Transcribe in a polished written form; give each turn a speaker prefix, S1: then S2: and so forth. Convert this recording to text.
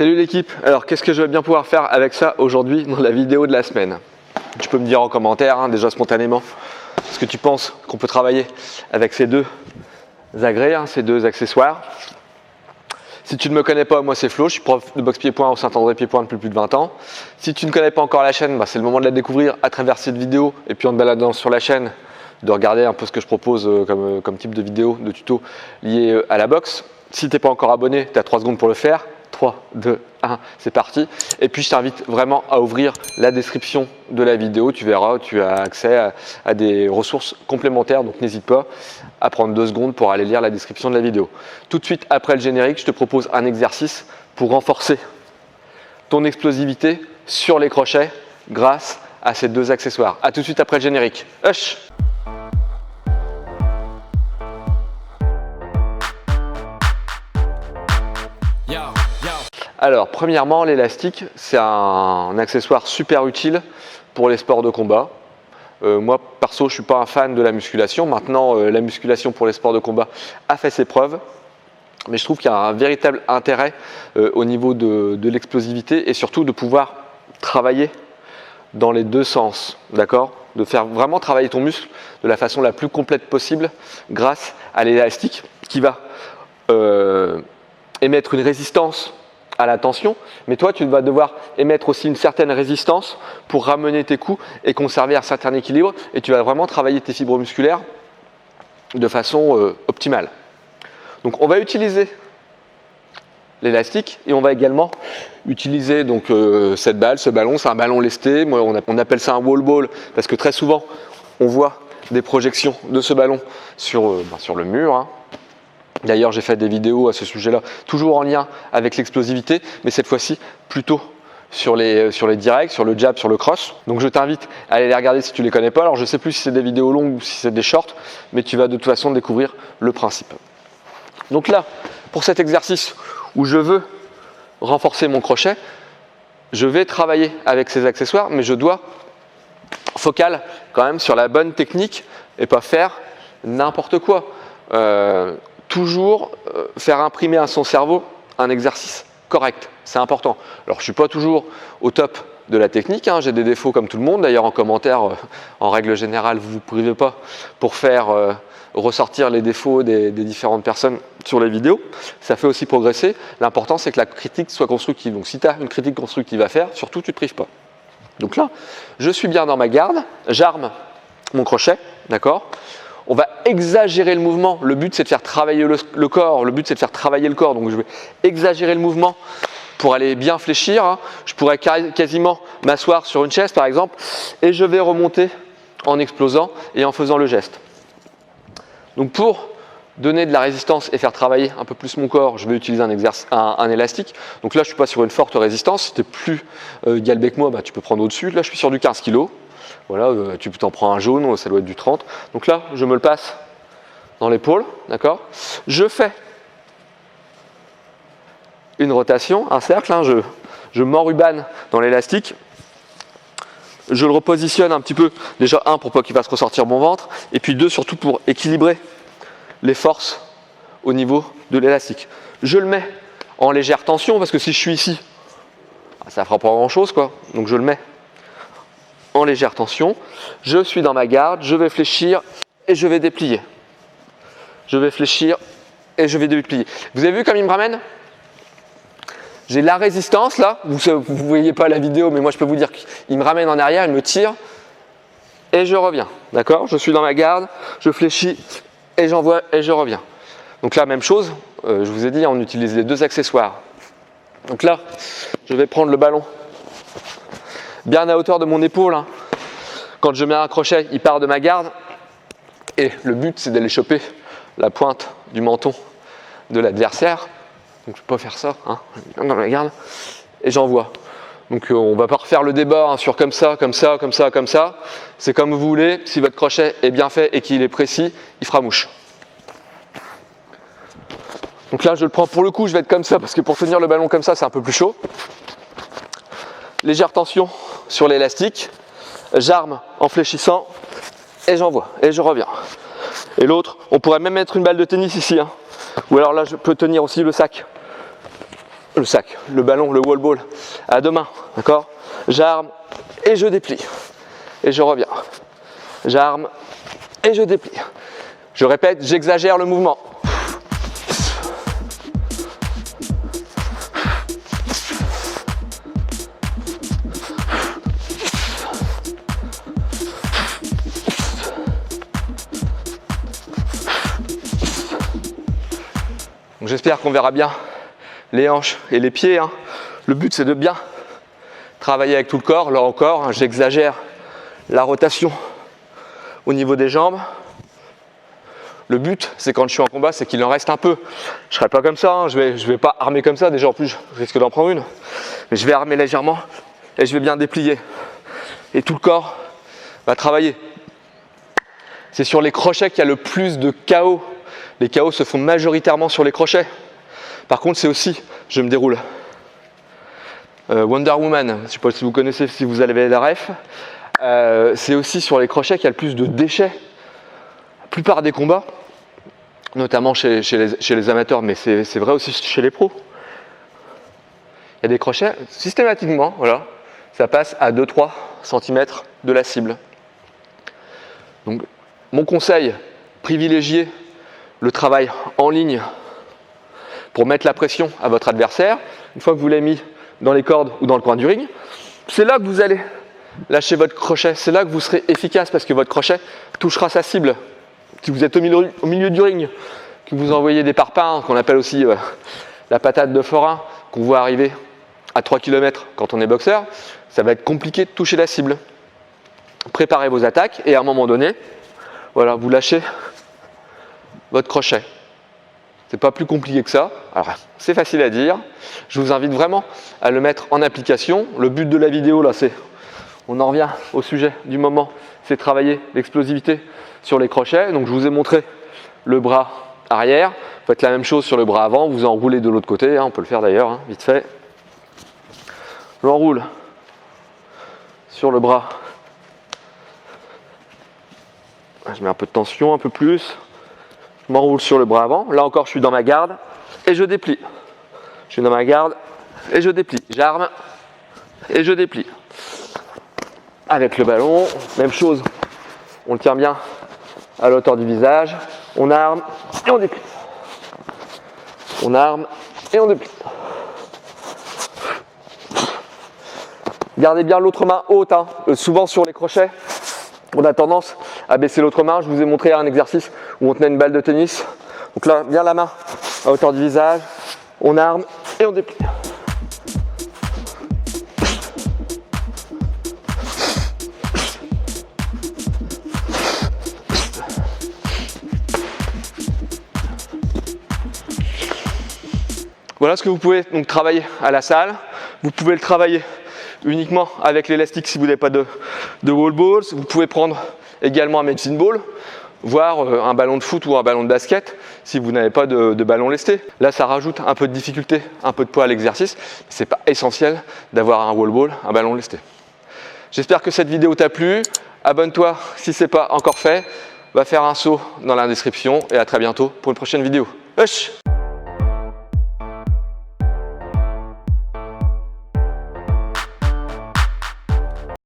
S1: Salut l'équipe, alors qu'est-ce que je vais bien pouvoir faire avec ça aujourd'hui dans la vidéo de la semaine? Tu peux me dire en commentaire, déjà spontanément, ce que tu penses qu'on peut travailler avec ces deux agrès, ces deux accessoires. Si tu ne me connais pas, moi c'est Flo, je suis prof de boxe pied-point au Saint-André pied-point depuis plus de 20 ans. Si tu ne connais pas encore la chaîne, c'est le moment de la découvrir à travers cette vidéo et puis en te baladant sur la chaîne, de regarder un peu ce que je propose comme type de vidéo, de tuto lié à la boxe. Si tu n'es pas encore abonné, tu as 3 secondes pour le faire. 3, 2, 1, c'est parti. Et puis je t'invite vraiment à ouvrir la description de la vidéo. Tu verras, tu as accès à des ressources complémentaires. Donc n'hésite pas à prendre 2 secondes pour aller lire la description de la vidéo. Tout de suite après le générique, je te propose un exercice pour renforcer ton explosivité sur les crochets grâce à ces deux accessoires. A tout de suite après le générique. Hush! Alors, premièrement, l'élastique, c'est un accessoire super utile pour les sports de combat. Moi, perso, je ne suis pas un fan de la musculation. Maintenant, la musculation pour les sports de combat a fait ses preuves. Mais je trouve qu'il y a un véritable intérêt au niveau de l'explosivité et surtout de pouvoir travailler dans les deux sens. D'accord ? De faire vraiment travailler ton muscle de la façon la plus complète possible grâce à l'élastique qui va émettre une résistance à la tension, mais toi tu vas devoir émettre aussi une certaine résistance pour ramener tes coups et conserver un certain équilibre, et tu vas vraiment travailler tes fibres musculaires de façon optimale. Donc on va utiliser l'élastique et on va également utiliser donc cette balle, ce ballon, c'est un ballon lesté. Moi, on appelle ça un wall ball parce que très souvent on voit des projections de ce ballon sur le mur. D'ailleurs, j'ai fait des vidéos à ce sujet-là, toujours en lien avec l'explosivité, mais cette fois-ci plutôt sur les directs, sur le jab, sur le cross. Donc je t'invite à aller les regarder si tu ne les connais pas. Alors je ne sais plus si c'est des vidéos longues ou si c'est des shorts, mais tu vas de toute façon découvrir le principe. Donc là, pour cet exercice où je veux renforcer mon crochet, je vais travailler avec ces accessoires, mais je dois focal quand même sur la bonne technique et pas faire n'importe quoi. Toujours faire imprimer à son cerveau un exercice correct, c'est important. Alors je ne suis pas toujours au top de la technique, j'ai des défauts comme tout le monde. D'ailleurs en commentaire, en règle générale, vous ne vous privez pas pour faire ressortir les défauts des différentes personnes sur les vidéos. Ça fait aussi progresser. L'important c'est que la critique soit constructive. Donc si tu as une critique constructive à faire, surtout tu ne te prives pas. Donc là, je suis bien dans ma garde, j'arme mon crochet, d'accord ? On va exagérer le mouvement. Le but, c'est de faire travailler le corps. Le but, c'est de faire travailler le corps. Donc, je vais exagérer le mouvement pour aller bien fléchir. Je pourrais quasiment m'asseoir sur une chaise, par exemple, et je vais remonter en explosant et en faisant le geste. Donc, pour donner de la résistance et faire travailler un peu plus mon corps, je vais utiliser un élastique. Donc là, je ne suis pas sur une forte résistance. Si tu es plus galbé que moi, tu peux prendre au-dessus. Là, je suis sur du 15 kg. Voilà, tu t'en prends un jaune, ça doit être du 30. Donc là, je me le passe dans l'épaule, d'accord ? Je fais une rotation, un cercle, je m'enrubane dans l'élastique. Je le repositionne un petit peu, déjà pour pas qu'il fasse ressortir mon ventre, et puis 2 surtout pour équilibrer les forces au niveau de l'élastique. Je le mets en légère tension parce que si je suis ici, ça fera pas grand chose quoi. Donc je le mets en légère tension, je suis dans ma garde, je vais fléchir et je vais déplier. Je vais fléchir et je vais déplier. Vous avez vu comme il me ramène ? J'ai la résistance là, vous ne voyez pas la vidéo, mais moi je peux vous dire qu'il me ramène en arrière, il me tire et je reviens. D'accord ? Je suis dans ma garde, je fléchis et j'envoie et je reviens. Donc là, même chose, je vous ai dit, on utilise les deux accessoires. Donc là, je vais prendre le ballon bien à hauteur de mon épaule. Quand je mets un crochet, il part de ma garde. Et le but, c'est d'aller choper la pointe du menton de l'adversaire. Donc je ne peux pas faire ça, dans la garde. Et j'envoie. Donc on ne va pas refaire le débat sur comme ça, comme ça, comme ça, comme ça. C'est comme vous voulez. Si votre crochet est bien fait et qu'il est précis, il fera mouche. Donc là, je le prends pour le coup, je vais être comme ça, parce que pour tenir le ballon comme ça, c'est un peu plus chaud. Légère tension sur l'élastique, j'arme en fléchissant et j'envoie et je reviens. Et l'autre, on pourrait même mettre une balle de tennis ici, ou alors là je peux tenir aussi le sac le sac, le ballon, le wall ball à deux mains, d'accord? J'arme et je déplie. Et je reviens. J'arme et je déplie. Je répète, j'exagère le mouvement. J'espère qu'on verra bien les hanches et les pieds. Hein. Le but, c'est de bien travailler avec tout le corps. Là encore, hein, j'exagère la rotation au niveau des jambes. Le but, c'est quand je suis en combat, c'est qu'il en reste un peu. Je ne serai pas comme ça, hein. Je vais pas armer comme ça. Déjà, en plus, je risque d'en prendre une. Mais je vais armer légèrement et je vais bien déplier. Et tout le corps va travailler. C'est sur les crochets qu'il y a le plus de KO. Les KO se font majoritairement sur les crochets. Par contre, c'est aussi, je me déroule. Wonder Woman, je ne sais pas si vous connaissez, si vous avez la ref. C'est aussi sur les crochets qu'il y a le plus de déchets. La plupart des combats, notamment chez les amateurs, mais c'est vrai aussi chez les pros. Il y a des crochets, systématiquement, voilà, ça passe à 2-3 cm de la cible. Donc, mon conseil, privilégiez le travail en ligne pour mettre la pression à votre adversaire. Une fois que vous l'avez mis dans les cordes ou dans le coin du ring, c'est là que vous allez lâcher votre crochet. C'est là que vous serez efficace parce que votre crochet touchera sa cible. Si vous êtes au milieu du ring, que vous envoyez des parpaings, qu'on appelle aussi la patate de forain, qu'on voit arriver à 3 km quand on est boxeur, ça va être compliqué de toucher la cible. Préparez vos attaques et à un moment donné, voilà, vous lâchez votre crochet. C'est pas plus compliqué que ça. Alors, c'est facile à dire. Je vous invite vraiment à le mettre en application. Le but de la vidéo, là, c'est, on en revient au sujet du moment, c'est travailler l'explosivité sur les crochets. Donc, je vous ai montré le bras arrière. Faites la même chose sur le bras avant. Vous enroulez de l'autre côté. Hein, on peut le faire d'ailleurs, hein, vite fait. J'enroule sur le bras. Je mets un peu de tension, un peu plus. Je m'enroule sur le bras avant. Là encore, je suis dans ma garde et je déplie. Je suis dans ma garde et je déplie. J'arme et je déplie. Avec le ballon, même chose. On le tient bien à la hauteur du visage. On arme et on déplie. On arme et on déplie. Gardez bien l'autre main haute. Hein. Souvent sur les crochets, on a tendance à baisser l'autre main. Je vous ai montré un exercice où on tenait une balle de tennis. Donc là, bien la main à hauteur du visage. On arme et on déplie. Voilà ce que vous pouvez donc travailler à la salle. Vous pouvez le travailler uniquement avec l'élastique si vous n'avez pas de wall balls. Vous pouvez prendre également un medicine ball, voire un ballon de foot ou un ballon de basket si vous n'avez pas de ballon lesté. Là, ça rajoute un peu de difficulté, un peu de poids à l'exercice. Ce n'est pas essentiel d'avoir un wall ball, un ballon lesté. J'espère que cette vidéo t'a plu. Abonne-toi si ce n'est pas encore fait. Va faire un saut dans la description et à très bientôt pour une prochaine vidéo. Wesh!